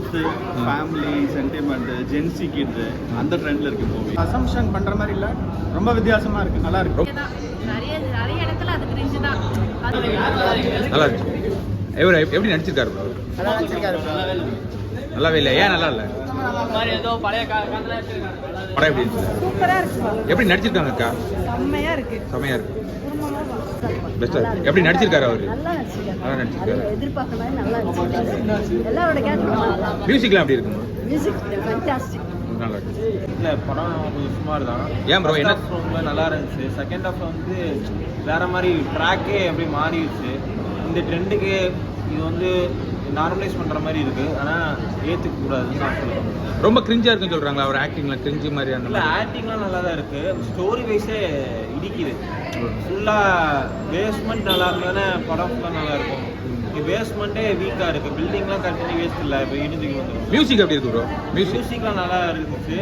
Youth family sentiment Gen Z kid அந்த ட்ரெண்ட்ல இருக்கு மூவி. அசம்ஷன் பண்ற மாதிரி இல்ல, ரொம்ப வித்தியாசமா இருக்கு, நல்லா இருக்கு. நிறைய இடத்துல அது கிரிஞ்சு தான். நல்லா இருக்கு. இவர் எப்படி நடிச்சிருக்காரு ப்ரோ? நல்லா நடிச்சிருக்காரு. நல்லாவே இல்லை. ஏன் நல்லா இல்லை? படம் எப்படி இருந்துச்சு? சூப்பரா இருக்கு. எப்படி நடிச்சிருக்காங்க அக்கா? செம்மையா இருக்கு. செமையா இருக்கு. பெஸ்டா இருக்கு. எப்படி நடிச்சிருக்காரு அவரு? நல்லா நடிச்சிருக்காரு. நல்லா நடிச்சிருக்காரு. எதிர்பார்க்க மாதிரி நல்லா நடிச்சிருக்காரு. எல்லாரோட கேரக்டரும் மியூசிக்லாம் எப்படி இருக்குமா? Music fantastic. நல்லா இருக்கு. இல்லை படம் கொஞ்சம் சுமார் தான். ஏன் ப்ரோ? என்ன ரொம்ப நல்லா இருந்துச்சு. செகண்ட் ஹாஃப் வந்து வேற மாதிரி ட்ராக்கே அப்படி மாறிடுச்சு. இந்த ட்ரெண்டுக்கு இது வந்து நார்மலைஸ் பண்ணுற மாதிரி இருக்குது, ஆனால் ஏற்றுக்க கூடாதுன்னு நான் சொல்லுவேன். ரொம்ப கிரிஞ்சாக இருக்குன்னு சொல்கிறாங்களா அவர் ஆக்டிங்லாம்? கிரிஞ்சு மாதிரி அந்த இல்லை, ஆக்டிங்லாம் நல்லா தான் இருக்குது. ஸ்டோரி வைஸே இடிக்குது. ஃபுல்லாக பேஸ்மெண்ட் நல்லா இருந்தானே படம் ஃபுல்லாக நல்லா இருக்கும். பேஸ்மெண்ட்டே வீக்காக இருக்குது. பில்டிங்லாம் கண்டினியூ வேஸ்ட் இல்லை, இப்போ இடிஞ்சுக்கு வந்துடும். மியூசிக் எப்படி இருக்கு ப்ரோ? மியூசிக்லாம் நல்லா இருந்துச்சு.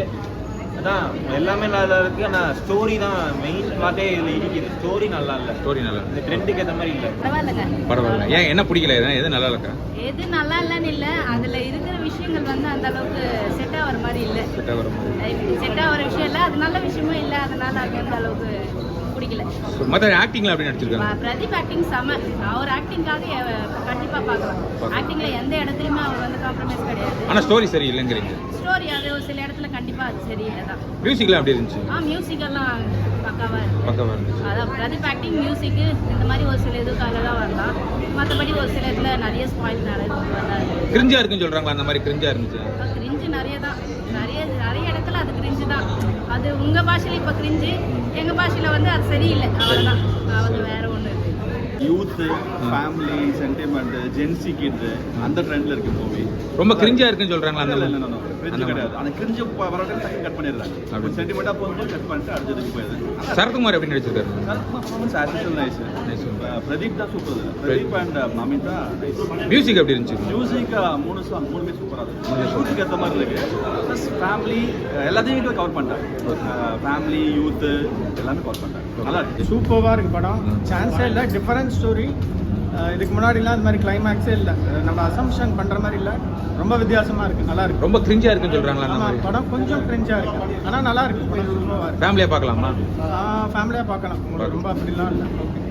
அதான் எல்லாமே நல்லா இருக்குது, ஆனால் ஸ்டோரி தான் மெயின் பார்ட்டே இதில் இடிக்குது. ஸ்டோரி நல்லா இல்லை. ஸ்டோரி நல்லா இந்த ட்ரெண்டுக்கு ஏற்ற மாதிரி இல்லை. பரவாயில்லைங்க. பரவாயில்ல. ஏன் என்ன பிடிக்கல? எது நல்லா இருக்கா? எது நல்லா இல்லைன்னு இல்லை, அதில் இருக்கிற விஷயங்கள் வந்து அந்த அளவுக்கு செட் ஆகிற மாதிரி இல்லை. செட்டாக வர மாதிரி செட் ஆகிற விஷயம் இல்லை, அது நல்ல விஷயமும் இல்லை, அதனால அது அந்த அளவுக்கு பிடிக்கல. மற்ற ஆக்டிங்லாம் எப்படி நடிச்சிருக்காங்க? பிரதீப் ஆக்டிங் செம. அவர் ஆக்டிங்காக கண்டிப்பா பார்க்கலாம். ஆக்டிங்ல எந்த இடத்துலயுமே அவர் வந்து காம்ப்ரமைஸ் கிடையாது. ஆனால் ஸ்டோரி சரி இல்லைங்கிறீங்க. ஸ்டோரி அது ஒரு சில இடத்துல கண்டிப்பா அது சரியில்லை தான். மியூசிக்லாம் எப்படி இருந்துச்சு? மியூசிக் எல்லாம் பக்காவா இருக்கு. பக்கமாக இருந்துச்சு. அதான் பிரதீப் ஆக்டிங் மியூசிக் இந்த மாதிரி ஒரு சில இதுக்காக தான் வரலாம். மற்றபடி ஒரு சில இடத்துல நிறைய ஸ்பாயில் வராது. கிரிஞ்சா இருக்குன்னு சொல்றாங்களா? அந்த மாதிரி கிரிஞ்சா இருந்துச்சு. கிரிஞ்சு நிறைய தான். நிறைய இடத்துல அது கிரிஞ்சு தான். அது உங்க பாஷையில இப்ப கிரிஞ்சு, எங்க பாஷையில வந்து அது சரியில்லை, அவ்வளவுதான். அது வேற ஒண்ணு இருக்கு. Youth family sentiment Gen Z kid அந்த ட்ரெண்ட்ல இருக்கு மூவி. ரொம்ப கிரிஞ்சா இருக்குன்னு சொல்றாங்களா? அந்த இல்லை கிரிஞ்சு கிடையாது. அந்த கிரிஞ்சு வரட்டு கட் பண்ணிடுறாங்க. அப்படி சென்டிமெண்ட்டாக போகும்போது கட் பண்ணிட்டு அடுத்ததுக்கு போயிடுது. சரத்குமார் எப்படி நடிச்சிருக்காரு? Performance actual nice. பிரதீப் தான் super. Pradeep and Namitha nice. Music எப்படி இருந்துச்சு? மியூசிக் மூணுமே சூப்பராக இருக்கு. யூத்துக்கு ஏற்ற மாதிரி இருக்கு. ப்ளஸ் ஃபேமிலி எல்லாத்தையும் வீட்டில் கவர் பண்ணிட்டாங்க. ஃபேமிலி யூத்து எல்லாமே கவர் பண்ணிட்டாங்க. நல்லா இருக்கு. சூப்பராக இருக்கு படம். சான்ஸே இல்லை. Difference story. இதுக்கு முன்னாடிலாம் இந்த மாதிரி கிளைமேக்ஸே இல்லை. நம்ம அசம்ஷன் பண்ற மாதிரி இல்லை, ரொம்ப வித்தியாசமா இருக்கு, நல்லா இருக்கு. ரொம்ப கிரிஞ்சா இருக்குன்னு சொல்றாங்களா? அந்த மாதிரி படம் கொஞ்சம் கிரிஞ்சா இருக்கு, ஆனா நல்லா இருக்கு. படம் சூப்பராக இருக்கு. ஃபேமிலியா பார்க்கலாமா? ஃபேமிலியா பார்க்கலாம். உங்களுக்கு ரொம்ப அப்படிலாம் இல்லை.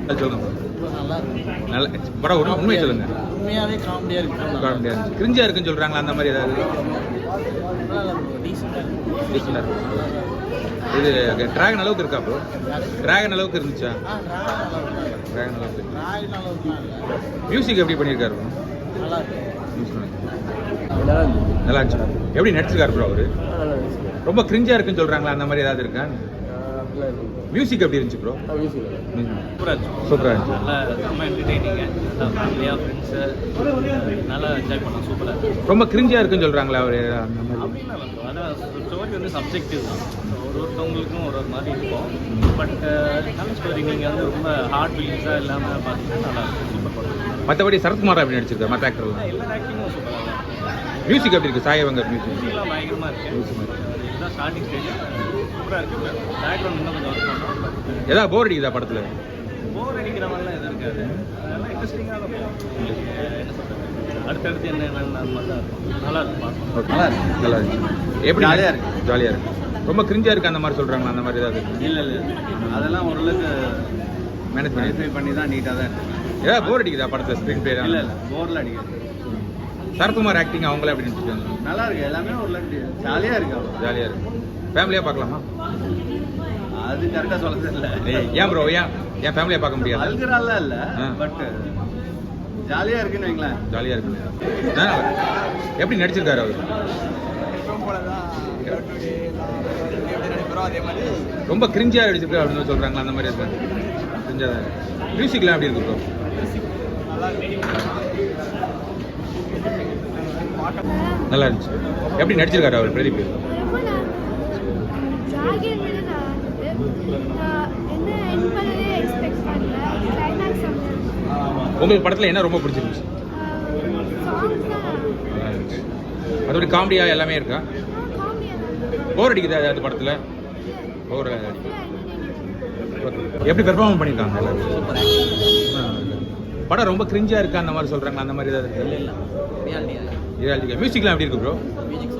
அது சொல்லுங்க. நல்லா இருக்கு. நல்ல படம். உண்மையை சொல்லுங்க. உண்மையாவே காமெடியா இருக்கு. கிரிஞ்சா இருக்குன்னு சொல்றாங்களா? அந்த மாதிரி ஏதாவது இது டிராகன் அளவுக்கு இருக்கா ப்ரோ? டிராகன் அளவுக்கு இருந்துச்சா? டிராகன் அளவுக்கு. மியூசிக் எப்படி பண்ணியிருக்காரு ப்ரோ? நல்லா இருந்துச்சு. எப்படி நடிச்சிருக்காரு ப்ரோ அவரு? ரொம்ப கிரிஞ்சா இருக்குன்னு சொல்றாங்களா? அந்த மாதிரி ஏதாவது இருக்கா? மியூசிக் எப்படி இருந்துச்சு ப்ரோ? சூப்பராக இருந்துச்சு. நல்லா ரொம்ப என்டர்டெய்னிங்காக ஃபேமிலியாக ஃப்ரெண்ட்ஸு நல்லா என்ஜாய் பண்ணலாம். சூப்பராக. ரொம்ப கிரிஞ்சா இருக்குன்னு சொல்றாங்களா அவரு? அந்த மாதிரி அப்படின்னா வந்து அதான் ஸ்டோரி வந்து சப்ஜெக்டிவ் தான். ஒருத்தவங்களுக்கும் ஒரு மாதிரி இருக்கும். பட் நல்ல ஸ்டோரி. நீங்கள் வந்து ரொம்ப ஹார்ட் ஃபீலிங்ஸாக இல்லாமல் பார்த்தீங்கன்னா நல்லா இருக்கும். சூப்பர் படம். மற்றபடி சரத்குமார் எப்படி நடிச்சிருக்காரு? மற்ற ஆக்டர்லாம் எல்லா ஆக்டிங்கும் சூப்பராக தான். மியூசிக் எப்படி இருக்கு? சாயவங்கர் மியூசிக் மியூசிக்லாம் பயங்கரமாக இருக்குது. இதுதான் ஸ்டார்டிங் ஸ்டேஜ். சூப்பராக இருக்குது. பேக்ரவுண்ட் இன்னும் கொஞ்சம் ஒர்க் பண்ணோம். ஏதாவது போர் அடிக்குதா படத்தில்? போர் அடிக்கிற மாதிரிலாம் எதுவும் இருக்காது. அதெல்லாம் இன்ட்ரெஸ்டிங்காக தான் இருக்கும். என்ன சொல்கிறது, அடுத்தடுத்து என்னென்னு அந்த மாதிரி தான் இருக்கும். நல்லா இருக்கும் பார்க்கணும். ஓகே. நல்லா இருந்துச்சு. எப்படி? ஜாலியாக இருக்கு. ஜாலியாக இருக்கு. ரொம்ப கிரிஞ்சா இருக்கு அந்த மாதிரி சொல்றாங்களா? அந்த மாதிரி ஏதாவது இல்லை அதெல்லாம் ஓரளவுக்கு மேனேஜ் பண்ணி தான் நீட்டாக தான் இருக்கு. ஏதாவது போர் அடிக்குதா படத்தில்? ஸ்க்ரீன் பிளே இல்லை போரில் அடிக்காது. சரத்குமார் ஆக்டிங் அவங்களே எப்படி நடிச்சிருக்காங்க? நல்லா இருக்கு. எல்லாமே ஓரளவுக்கு ஜாலியாக இருக்கு. ஜாலியாக இருக்கு. ஃபேமிலியாக பார்க்கலாமா? அது கரெக்டாக சொல்கிறது இல்லை. ஏன் ப்ரோ? ஏன் ஃபேமிலியாக பார்க்க முடியாது? அல்கராலாம் இல்லை, பட் ஜாலியாக இருக்குன்னு வைங்களேன். ஜாலியாக இருக்கு. எப்படி நடிச்சிருக்காரு அவர்? ரொம்ப கிரிஞ்சியாக நடிச்சிருக்காரு அப்படின்னு சொல்கிறாங்களா? அந்த மாதிரி இருக்கு. கிரிஞ்சாக தான் இருக்கு. மியூசிக்லாம் எப்படி இருக்கு ப்ரோ? நல்லா இருந்துச்சு. எப்படி நடிச்சிருக்காரு அவர் பிரதீப்? உங்களுக்கு படத்தில் என்ன ரொம்ப பிடிச்சிருந்துச்சு? நல்லா இருந்துச்சு. அதோட காமெடியாக எல்லாமே இருக்கா? போர் அடிக்குதா அது படத்தில்? போர் எப்படி பெர்ஃபார்ம் பண்ணியிருக்காங்க எல்லாரும்? படம் ரொம்ப கிரிஞ்சாக இருக்கா அந்த மாதிரி சொல்கிறாங்க? அந்த மாதிரி ஏதாவது இருக்கு? இல்லை ரியாலிட்டிக்கா மியூசிக்லாம் எப்படி இருக்கு ப்ரோ? மியூசிக்